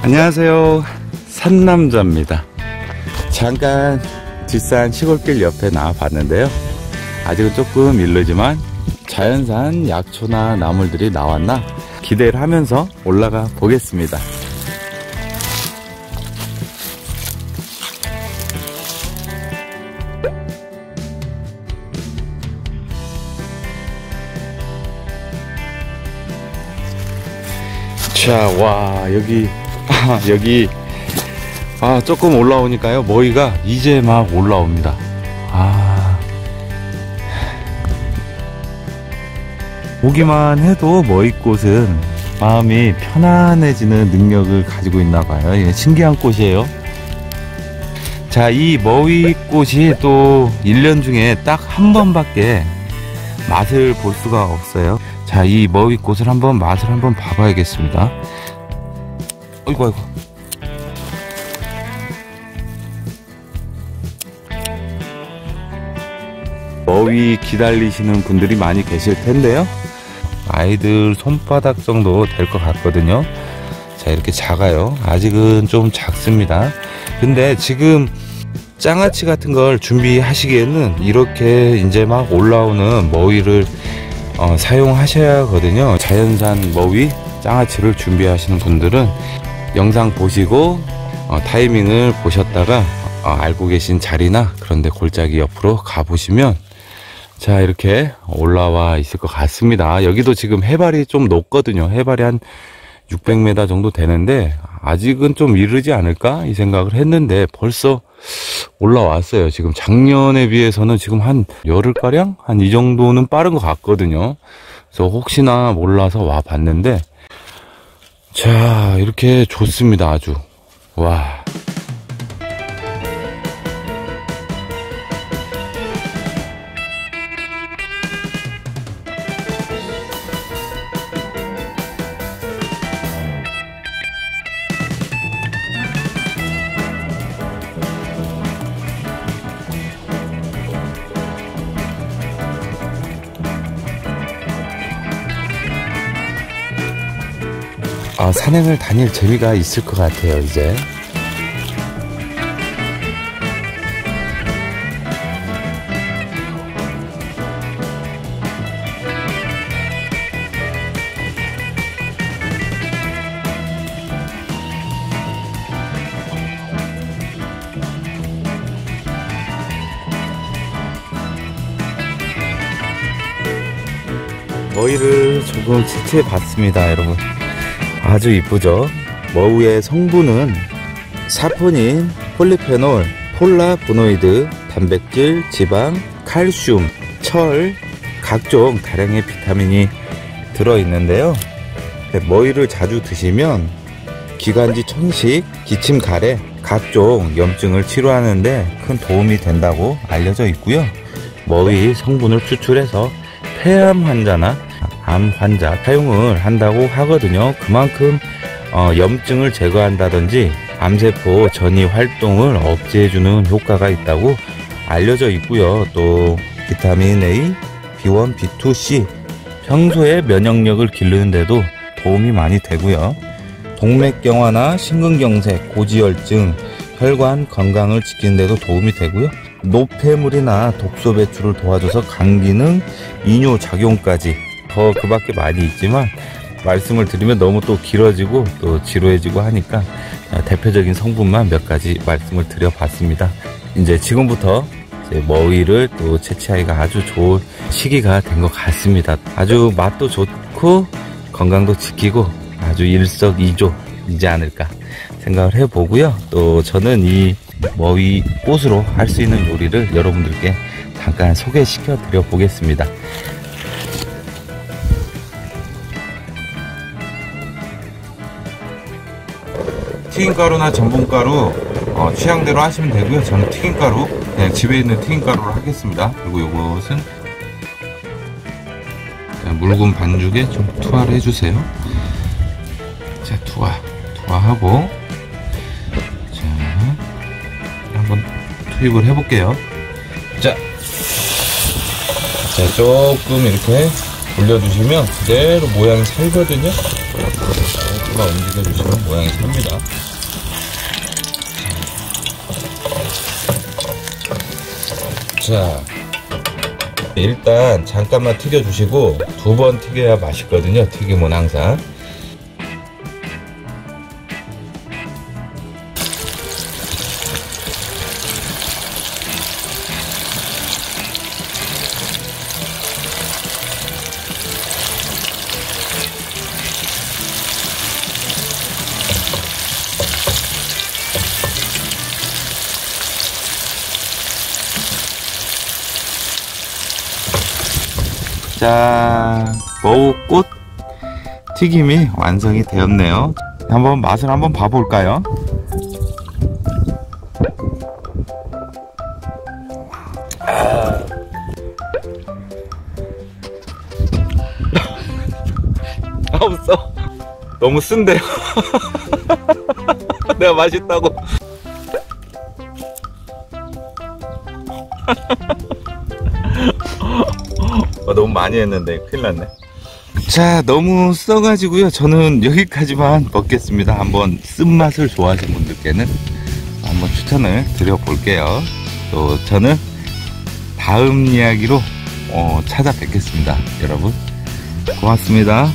안녕하세요, 산남자입니다. 잠깐 뒷산 시골길 옆에 나와봤는데요, 아직은 조금 이르지만 자연산 약초나 나물들이 나왔나 기대를 하면서 올라가 보겠습니다. 자, 와, 여기 조금 올라오니까요, 머위가 이제 막 올라옵니다. 보기만 해도 머위꽃은 마음이 편안해지는 능력을 가지고 있나봐요. 이게 신기한 꽃이에요. 자, 이 머위꽃이 또 1년 중에 딱 한 번밖에 맛을 볼 수가 없어요. 자, 이 머위꽃을 맛을 한번 봐봐야겠습니다. 아이고. 머위 기다리시는 분들이 많이 계실 텐데요, 아이들 손바닥 정도 될 것 같거든요. 자, 이렇게 작아요. 아직은 좀 작습니다. 근데 지금 장아찌 같은 걸 준비하시기에는 이렇게 이제 막 올라오는 머위를 사용하셔야 하거든요. 자연산 머위 장아찌를 준비하시는 분들은 영상 보시고 타이밍을 보셨다가 알고 계신 자리나 그런데 골짜기 옆으로 가보시면 자, 이렇게 올라와 있을 것 같습니다. 여기도 지금 해발이 좀 높거든요. 해발이 한 600m 정도 되는데 아직은 좀 이르지 않을까 이 생각을 했는데 벌써 올라왔어요. 지금 작년에 비해서는 지금 한 열흘가량 한 이 정도는 빠른 것 같거든요. 그래서 혹시나 몰라서 와 봤는데, 자, 이렇게 좋습니다. 아주. 와. 산행을 다닐 재미가 있을 것 같아요, 이제. 머위를 조금 채취해 봤습니다, 여러분. 아주 이쁘죠? 머위의 성분은 사포닌, 폴리페놀, 폴라보노이드, 단백질, 지방, 칼슘, 철, 각종 다량의 비타민이 들어있는데요. 머위를 자주 드시면 기관지 천식, 기침 가래, 각종 염증을 치료하는데 큰 도움이 된다고 알려져 있고요. 머위 성분을 추출해서 폐암 환자나 암 환자 사용을 한다고 하거든요. 그만큼 염증을 제거한다든지 암세포 전이 활동을 억제해주는 효과가 있다고 알려져 있고요. 또 비타민 A, B1, B2, C 평소에 면역력을 기르는데도 도움이 많이 되고요. 동맥경화나 심근경색, 고지혈증, 혈관 건강을 지키는 데도 도움이 되고요. 노폐물이나 독소 배출을 도와줘서 간기능, 이뇨 작용까지 더 그 밖에 많이 있지만 말씀을 드리면 너무 또 길어지고 또 지루해지고 하니까 대표적인 성분만 몇 가지 말씀을 드려봤습니다. 이제 지금부터 머위를 또 채취하기가 아주 좋은 시기가 된 것 같습니다. 아주 맛도 좋고 건강도 지키고 아주 일석이조이지 않을까 생각을 해보고요. 또 저는 이 머위 꽃으로 할 수 있는 요리를 여러분들께 잠깐 소개시켜 드려 보겠습니다. 튀김가루나 전분가루 취향대로 하시면 되고요. 저는 튀김가루, 그냥 집에 있는 튀김가루를 하겠습니다. 그리고 이것은 묽은 반죽에 좀 투하를 해주세요. 자, 투하하고 자, 한번 투입을 해볼게요. 자, 조금 이렇게 돌려주시면 그대로 모양이 살거든요. 조금만 움직여주시면 모양이 삽니다. 자, 일단 잠깐만 튀겨주시고 2번 튀겨야 맛있거든요. 튀김은 항상. 자, 머우꽃 튀김이 완성이 되었네요. 한번 맛을 한번 봐볼까요? 없어. 너무 쓴데요. 내가 맛있다고. 너무 많이 했는데 큰일 났네. 자, 너무 써가지고요. 저는 여기까지만 먹겠습니다. 한번 쓴맛을 좋아하시는 분들께는 한번 추천을 드려볼게요. 또 저는 다음 이야기로 찾아뵙겠습니다. 여러분 고맙습니다.